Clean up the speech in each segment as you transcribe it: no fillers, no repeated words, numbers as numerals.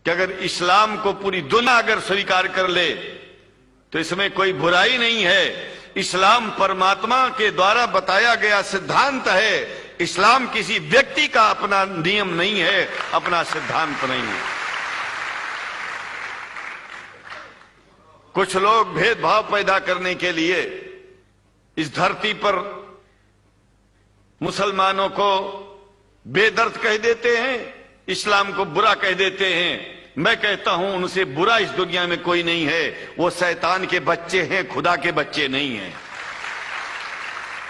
कि अगर इस्लाम को पूरी दुनिया अगर स्वीकार कर ले तो इसमें कोई बुराई नहीं है। इस्लाम परमात्मा के द्वारा बताया गया सिद्धांत है। इस्लाम किसी व्यक्ति का अपना नियम नहीं है, अपना सिद्धांत नहीं है। कुछ लोग भेदभाव पैदा करने के लिए इस धरती पर मुसलमानों को बेदर्द कह देते हैं, इस्लाम को बुरा कह देते हैं। मैं कहता हूं उनसे बुरा इस दुनिया में कोई नहीं है। वो शैतान के बच्चे हैं, खुदा के बच्चे नहीं हैं।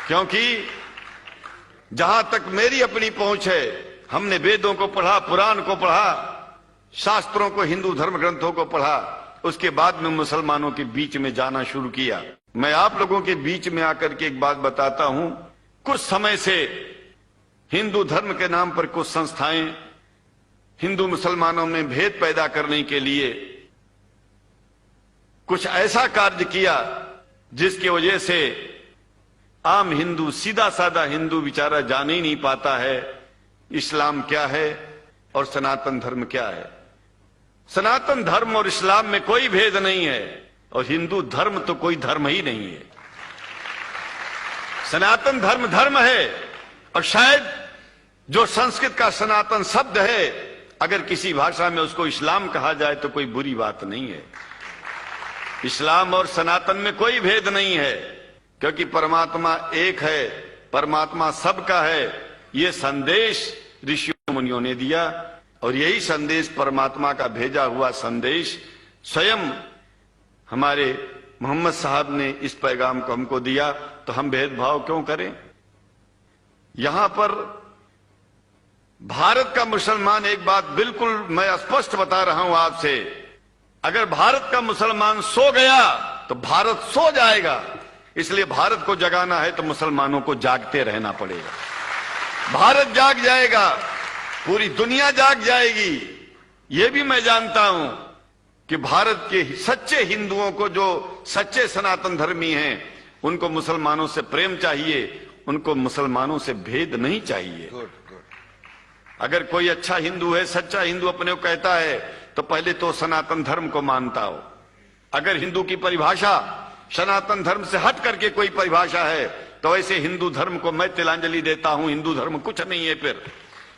क्योंकि जहां तक मेरी अपनी पहुंच है, हमने वेदों को पढ़ा, पुराण को पढ़ा, शास्त्रों को, हिंदू धर्म ग्रंथों को पढ़ा, उसके बाद में मुसलमानों के बीच में जाना शुरू किया। मैं आप लोगों के बीच में आकर के एक बात बताता हूं। कुछ समय से हिंदू धर्म के नाम पर कुछ संस्थाएं हिंदू मुसलमानों में भेद पैदा करने के लिए कुछ ऐसा कार्य किया जिसकी वजह से आम हिंदू, सीधा साधा हिंदू बेचारा जान ही नहीं पाता है इस्लाम क्या है और सनातन धर्म क्या है। सनातन धर्म और इस्लाम में कोई भेद नहीं है और हिंदू धर्म तो कोई धर्म ही नहीं है। सनातन धर्म धर्म है और शायद जो संस्कृत का सनातन शब्द है, अगर किसी भाषा में उसको इस्लाम कहा जाए तो कोई बुरी बात नहीं है। इस्लाम और सनातन में कोई भेद नहीं है, क्योंकि परमात्मा एक है, परमात्मा सबका है। ये संदेश ऋषियों मुनियों ने दिया और यही संदेश परमात्मा का भेजा हुआ संदेश स्वयं हमारे मोहम्मद साहब ने इस पैगाम को हमको दिया। तो हम भेदभाव क्यों करें? यहां पर भारत का मुसलमान, एक बात बिल्कुल मैं स्पष्ट बता रहा हूं आपसे, अगर भारत का मुसलमान सो गया तो भारत सो जाएगा। इसलिए भारत को जगाना है तो मुसलमानों को जागते रहना पड़ेगा। भारत जाग जाएगा, पूरी दुनिया जाग जाएगी। यह भी मैं जानता हूं कि भारत के सच्चे हिंदुओं को, जो सच्चे सनातन धर्मी हैं, उनको मुसलमानों से प्रेम चाहिए, उनको मुसलमानों से भेद नहीं चाहिए। अगर कोई अच्छा हिंदू है, सच्चा हिंदू अपने को कहता है, तो पहले तो सनातन धर्म को मानता हो। अगर हिंदू की परिभाषा सनातन धर्म से हट करके कोई परिभाषा है तो ऐसे हिंदू धर्म को मैं तिलांजलि देता हूं। हिंदू धर्म कुछ नहीं है। फिर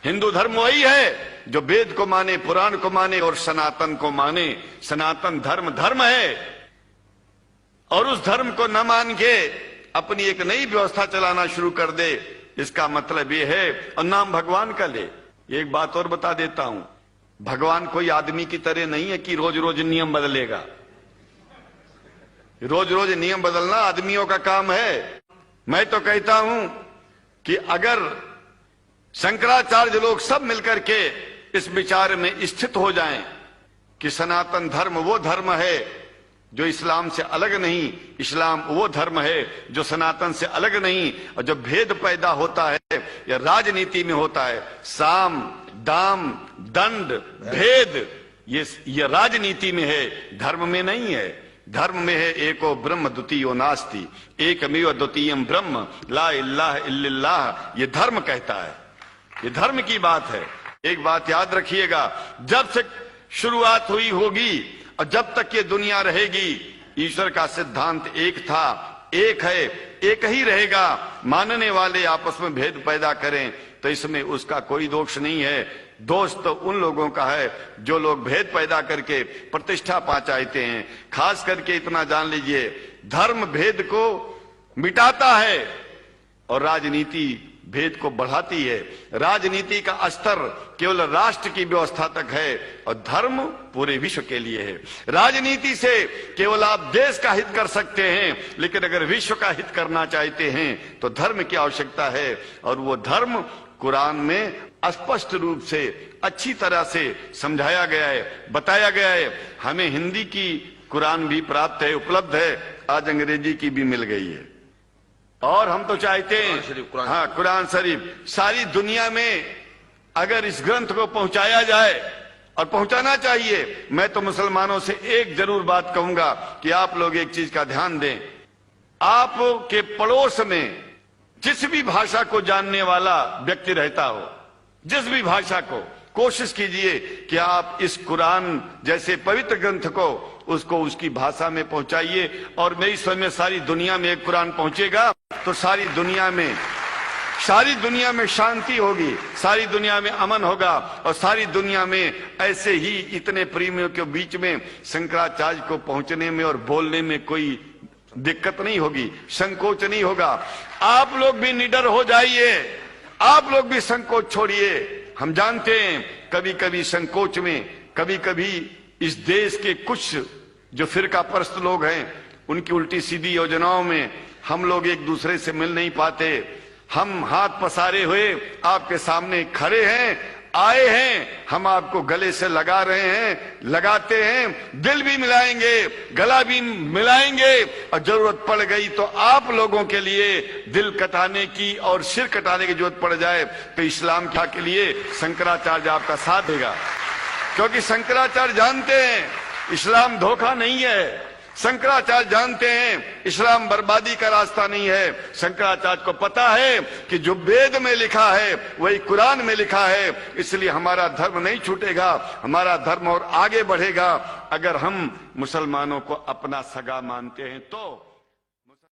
हिंदू धर्म वही है जो वेद को माने, पुराण को माने और सनातन को माने। सनातन धर्म धर्म है और उस धर्म को न मान के अपनी एक नई व्यवस्था चलाना शुरू कर दे, इसका मतलब ये है, और नाम भगवान का ले। एक बात और बता देता हूं, भगवान कोई आदमी की तरह नहीं है कि रोज रोज नियम बदलेगा। रोज रोज नियम बदलना आदमियों का काम है। मैं तो कहता हूं कि अगर शंकराचार्य लोग सब मिलकर के इस विचार में स्थित हो जाएं कि सनातन धर्म वो धर्म है जो इस्लाम से अलग नहीं, इस्लाम वो धर्म है जो सनातन से अलग नहीं, और जो भेद पैदा होता है या राजनीति में होता है, साम दाम दंड भेद, ये राजनीति में है, धर्म में नहीं है। धर्म में है एको ब्रह्म द्वितीयो नास्ति, एकमेव द्वितीयम ब्रह्म ला इलाहा इल्लल्लाह। ये धर्म कहता है, ये धर्म की बात है। एक बात याद रखिएगा, जब से शुरुआत हुई होगी और जब तक ये दुनिया रहेगी, ईश्वर का सिद्धांत एक था, एक है, एक ही रहेगा। मानने वाले आपस में भेद पैदा करें तो इसमें उसका कोई दोष नहीं है। दोष तो उन लोगों का है जो लोग भेद पैदा करके प्रतिष्ठा पा चाहते हैं। खास करके इतना जान लीजिए, धर्म भेद को मिटाता है और राजनीति भेद को बढ़ाती है। राजनीति का स्तर केवल राष्ट्र की व्यवस्था तक है और धर्म पूरे विश्व के लिए है। राजनीति से केवल आप देश का हित कर सकते हैं, लेकिन अगर विश्व का हित करना चाहते हैं तो धर्म की आवश्यकता है। और वो धर्म कुरान में स्पष्ट रूप से अच्छी तरह से समझाया गया है, बताया गया है। हमें हिंदी की कुरान भी प्राप्त है, उपलब्ध है, आज अंग्रेजी की भी मिल गई है। और हम तो चाहते हैं, हाँ, कुरान शरीफ सारी दुनिया में अगर इस ग्रंथ को पहुंचाया जाए, और पहुंचाना चाहिए। मैं तो मुसलमानों से एक जरूर बात कहूंगा कि आप लोग एक चीज का ध्यान दें, आपके पड़ोस में जिस भी भाषा को जानने वाला व्यक्ति रहता हो, जिस भी भाषा को, कोशिश कीजिए कि आप इस कुरान जैसे पवित्र ग्रंथ को उसको उसकी भाषा में पहुंचाइए। और मेरी समझ में सारी दुनिया में एक कुरान पहुंचेगा तो सारी दुनिया में शांति होगी, सारी दुनिया में अमन होगा, और सारी दुनिया में ऐसे ही इतने प्रेमियों के बीच में शंकराचार्य को पहुंचने में और बोलने में कोई दिक्कत नहीं होगी, संकोच नहीं होगा। आप लोग भी निडर हो जाइए, आप लोग भी संकोच छोड़िए। हम जानते हैं कभी कभी संकोच में, कभी कभी इस देश के कुछ जो फिरका परस्त लोग हैं उनकी उल्टी सीधी योजनाओं में हम लोग एक दूसरे से मिल नहीं पाते। हम हाथ पसारे हुए आपके सामने खड़े हैं, आए हैं, हम आपको गले से लगा रहे हैं, लगाते हैं, दिल भी मिलाएंगे, गला भी मिलाएंगे, और जरूरत पड़ गई तो आप लोगों के लिए दिल कटाने की और सिर कटाने की जरूरत पड़ जाए तो इस्लाम के लिए शंकराचार्य आपका साथ देगा। क्योंकि शंकराचार्य जानते हैं इस्लाम धोखा नहीं है, शंकराचार्य जानते हैं इस्लाम बर्बादी का रास्ता नहीं है। शंकराचार्य को पता है कि जो वेद में लिखा है वही कुरान में लिखा है, इसलिए हमारा धर्म नहीं छूटेगा, हमारा धर्म और आगे बढ़ेगा अगर हम मुसलमानों को अपना सगा मानते हैं तो।